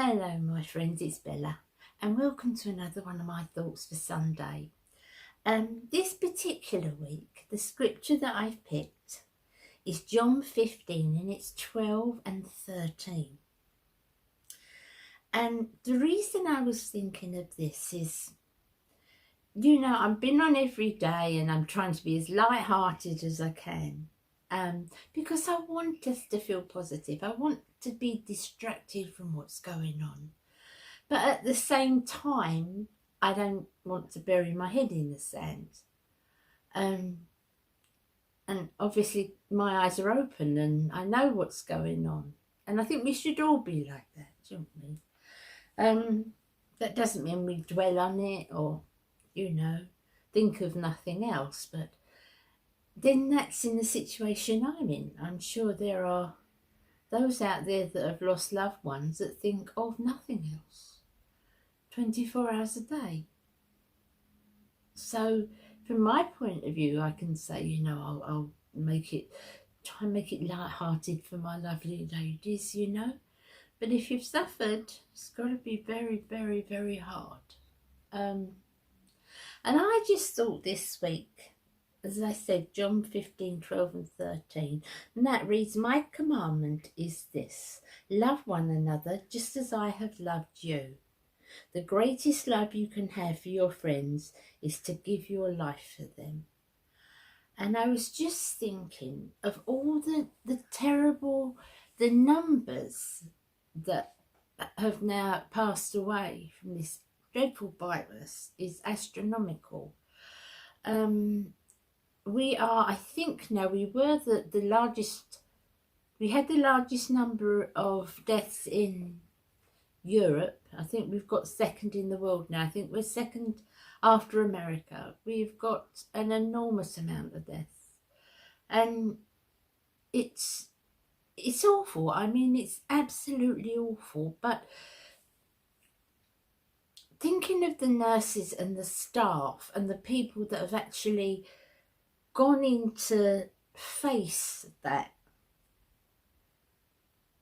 Hello my friends, it's Bella and welcome to another one of my thoughts for Sunday. This particular week, the scripture that I've picked is John 15 and it's 12 and 13. And the reason I was thinking of this is, you know, I've been on every day and I'm trying to be as light-hearted as I can. Because I want us to feel positive. I want to be distracted from what's going on. But at the same time, I don't want to bury my head in the sand. And obviously my eyes are open and I know what's going on. And I think we should all be like that, shouldn't we? That doesn't mean we dwell on it or, you know, think of nothing else. But then that's in the situation I'm in. I'm sure there are those out there that have lost loved ones that think of nothing else 24 hours a day. So from my point of view, I can say, you know, I'll try and make it light-hearted for my lovely ladies, you know. But if you've suffered, it's got to be very, very, very hard. And I just thought this week, as I said, John 15, 12 and 13, and that reads, "My commandment is this, love one another just as I have loved you. The greatest love you can have for your friends is to give your life for them." And I was just thinking of all the numbers that have now passed away from this dreadful virus is astronomical. We are, I think now, we were the largest, we had the largest number of deaths in Europe. I think we've got second in the world now. I think we're second after America. We've got an enormous amount of deaths. And it's awful. I mean, it's absolutely awful. But thinking of the nurses and the staff and the people that have actually gone in to face that,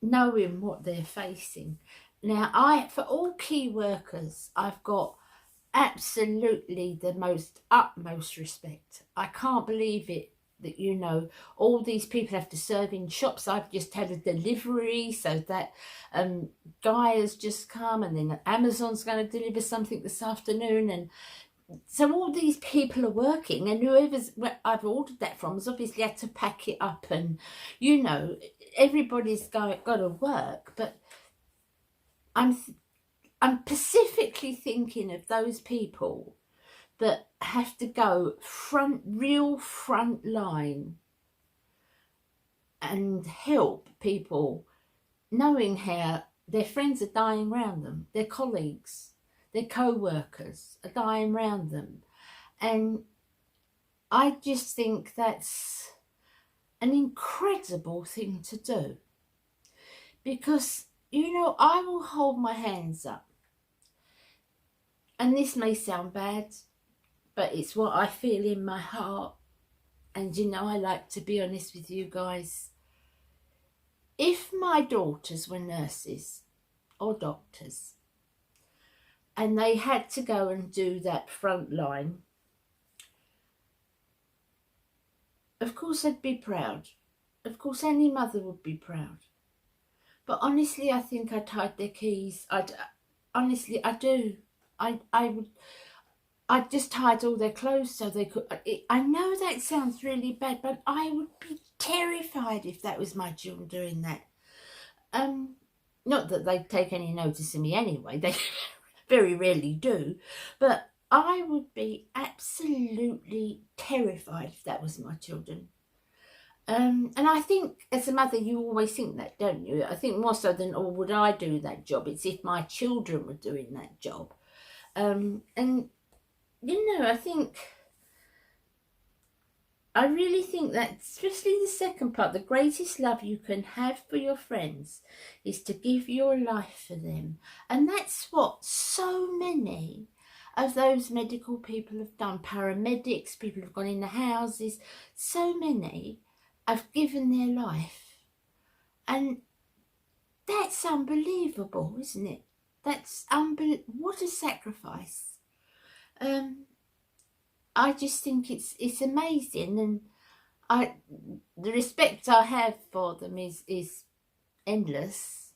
knowing what they're facing. Now, for all key workers, I've got absolutely the utmost respect. I can't believe it that, you know, all these people have to serve in shops. I've just had a delivery, so that guy has just come, and then Amazon's going to deliver something this afternoon, and so all these people are working, and whoever's I've ordered that from has obviously had to pack it up, and, you know, everybody's got to work. But I'm specifically thinking of those people that have to go real front line and help people, knowing how their friends are dying around them, their colleagues, their co-workers are dying around them. And I just think that's an incredible thing to do. Because, you know, I will hold my hands up. And this may sound bad, but it's what I feel in my heart. And, you know, I like to be honest with you guys. If my daughters were nurses or doctors, and they had to go and do that front line, of course I'd be proud. Of course any mother would be proud. But honestly, I think I'd hide their keys. Honestly, I do. I'd just hide all their clothes so they could. I know that sounds really bad, but I would be terrified if that was my children doing that. Not that they'd take any notice of me anyway. They very rarely do, but I would be absolutely terrified if that was my children. And I think as a mother, you always think that, don't you? I think more so than, oh, would I do that job? It's if my children were doing that job. And, you know, I really think that, especially the second part, the greatest love you can have for your friends is to give your life for them. And that's what so many of those medical people have done. Paramedics, people who've gone in the houses, so many have given their life. And that's unbelievable, isn't it? That's unbelievable. What a sacrifice. I just think it's amazing, and the respect I have for them is endless.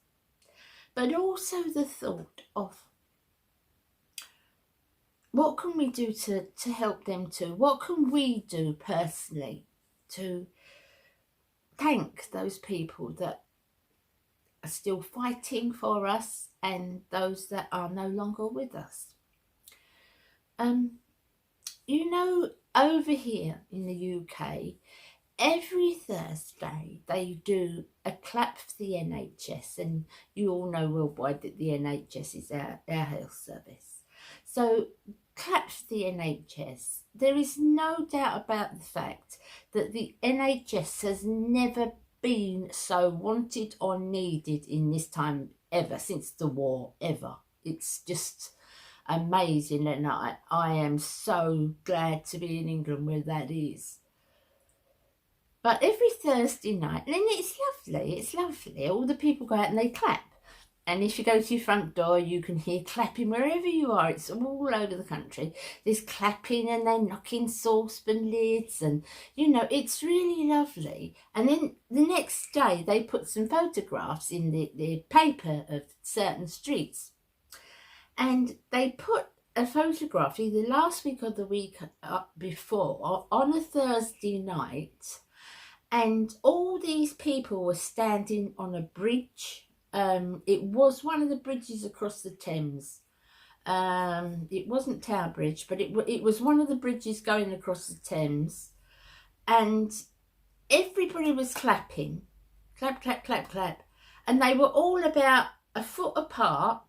But also the thought of what can we do to help them too? What can we do personally to thank those people that are still fighting for us and those that are no longer with us? You know, over here in the UK, every Thursday they do a clap for the NHS, and you all know worldwide that the NHS is our health service. So clap for the NHS. There is no doubt about the fact that the NHS has never been so wanted or needed in this time ever, since the war, ever. It's just amazing, and I am so glad to be in England where that is. But every Thursday night, and it's lovely, all the people go out and they clap. And if you go to your front door, you can hear clapping wherever you are. It's all over the country. There's clapping, and they're knocking saucepan lids, and, you know, it's really lovely. And then the next day, they put some photographs in the paper of certain streets. And they put a photograph either last week or the week before on a Thursday night, and all these people were standing on a bridge. It was one of the bridges across the Thames. It wasn't Tower Bridge, but it was one of the bridges going across the Thames, and everybody was clapping, clap, clap, clap, clap, and they were all about a foot apart.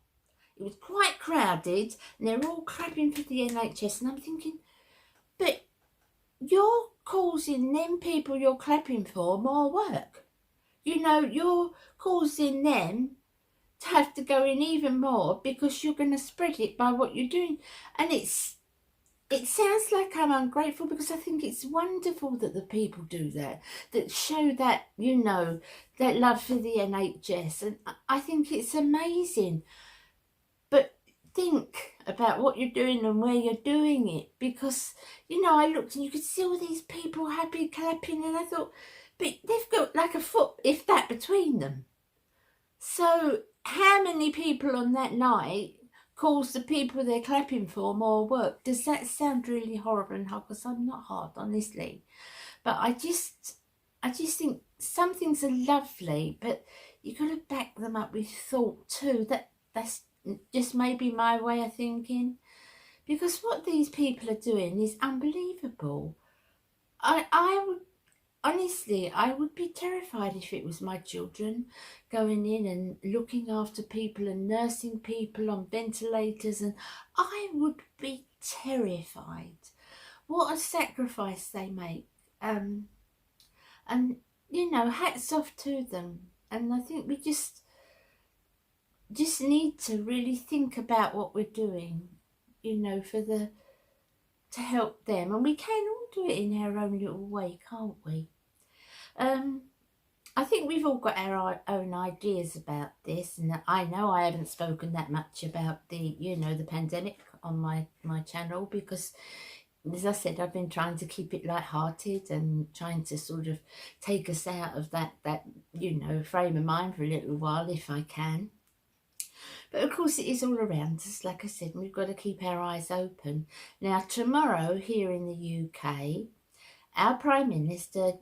It was quite crowded, and they're all clapping for the NHS, and I'm thinking, but you're causing them people you're clapping for more work. You know, you're causing them to have to go in even more because you're going to spread it by what you're doing. And it sounds like I'm ungrateful, because I think it's wonderful that the people do that show that, you know, that love for the NHS. And I think it's amazing. But think about what you're doing and where you're doing it, because, you know, I looked and you could see all these people happy clapping, and I thought, but they've got like a foot, if that, between them. So how many people on that night cause the people they're clapping for more work? Does that sound really horrible and hard? Because I'm not hard, honestly. But I just think some things are lovely, but you've got to back them up with thought too. That's just maybe my way of thinking, because what these people are doing is unbelievable. I would honestly, I would be terrified if it was my children going in and looking after people and nursing people on ventilators, and I would be terrified. What a sacrifice they make. And you know, hats off to them. And I think we just need to really think about what we're doing, you know, to help them. And we can all do it in our own little way, can't we? I think we've all got our own ideas about this, and I know I haven't spoken that much about the, you know, the pandemic on my channel, because, as I said, I've been trying to keep it light-hearted and trying to sort of take us out of that you know, frame of mind for a little while if I can. But of course it is all around us, like I said, and we've got to keep our eyes open. Now, tomorrow here in the UK, our Prime Minister,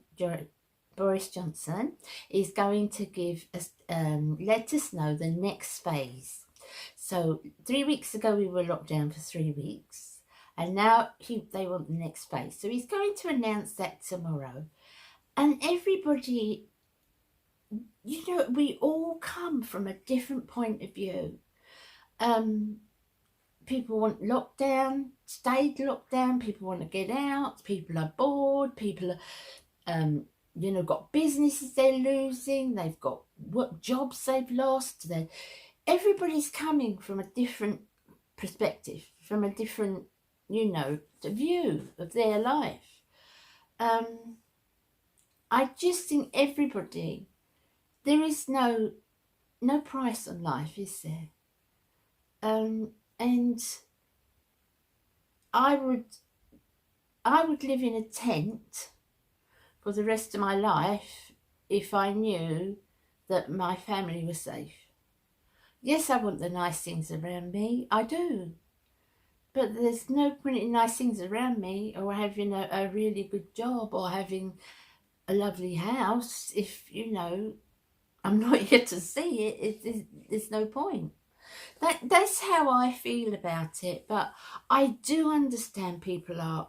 Boris Johnson, is going to give us, let us know the next phase. So 3 weeks ago we were locked down for 3 weeks, and now they want the next phase. So he's going to announce that tomorrow. And everybody, you know, we all come from a different point of view. People want lockdown, stayed locked down, people want to get out, people are bored, people are, you know, got businesses they're losing, they've got jobs they've lost. Everybody's coming from a different perspective, from a different, you know, view of their life. I just think everybody, there is no price on life, is there? And I would live in a tent for the rest of my life if I knew that my family was safe. Yes, I want the nice things around me, I do. But there's no point in nice things around me or having a really good job or having a lovely house if, you know, I'm not here to see it. There's no point. That's how I feel about it. But I do understand people are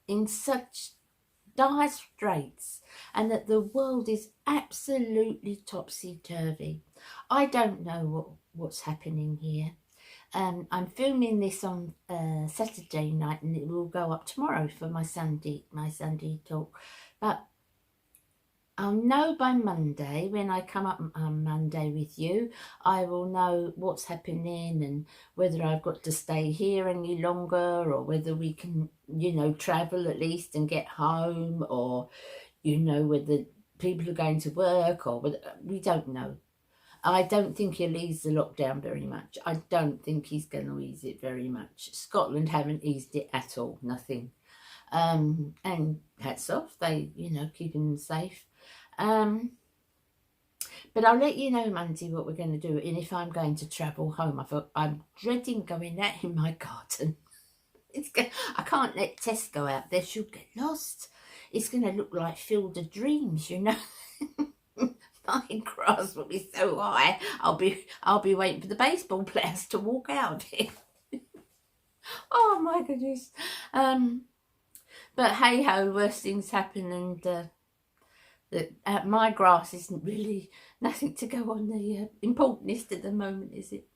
in such dire straits and that the world is absolutely topsy-turvy. I don't know what's happening here. I'm filming this on Saturday night, and it will go up tomorrow for my Sunday talk. But I'll know by Monday, when I come up on Monday with you, I will know what's happening and whether I've got to stay here any longer or whether we can, you know, travel at least and get home, or, you know, whether people are going to work or whether, we don't know. I don't think he'll ease the lockdown very much. I don't think he's going to ease it very much. Scotland haven't eased it at all, nothing. And hats off, they, you know, keeping them safe. But I'll let you know Monday what we're going to do and if I'm going to travel home. I'm dreading going out in my garden. I can't let Tess go out there. She'll get lost. It's going to look like Field of Dreams, you know. My grass will be so high. I'll be waiting for the baseball players to walk out of it. Oh my goodness. But hey ho, worse things happen, and my grass isn't really nothing to go on the important list at the moment, is it?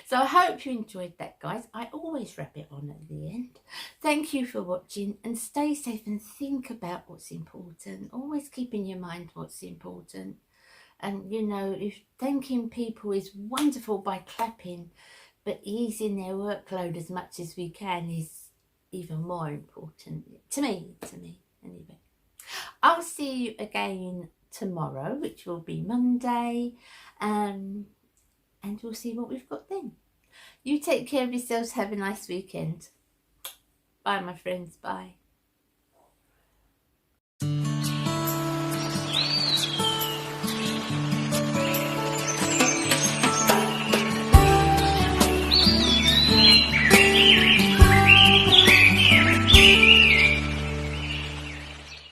So I hope you enjoyed that, guys. I always wrap it on at the end. Thank you for watching, and stay safe and think about what's important. Always keep in your mind what's important. And, you know, if thanking people is wonderful by clapping, but easing their workload as much as we can is even more important to me anyway. I'll see you again tomorrow, which will be Monday, and we'll see what we've got then. You take care of yourselves. Have a nice weekend. Bye, my friends. Bye.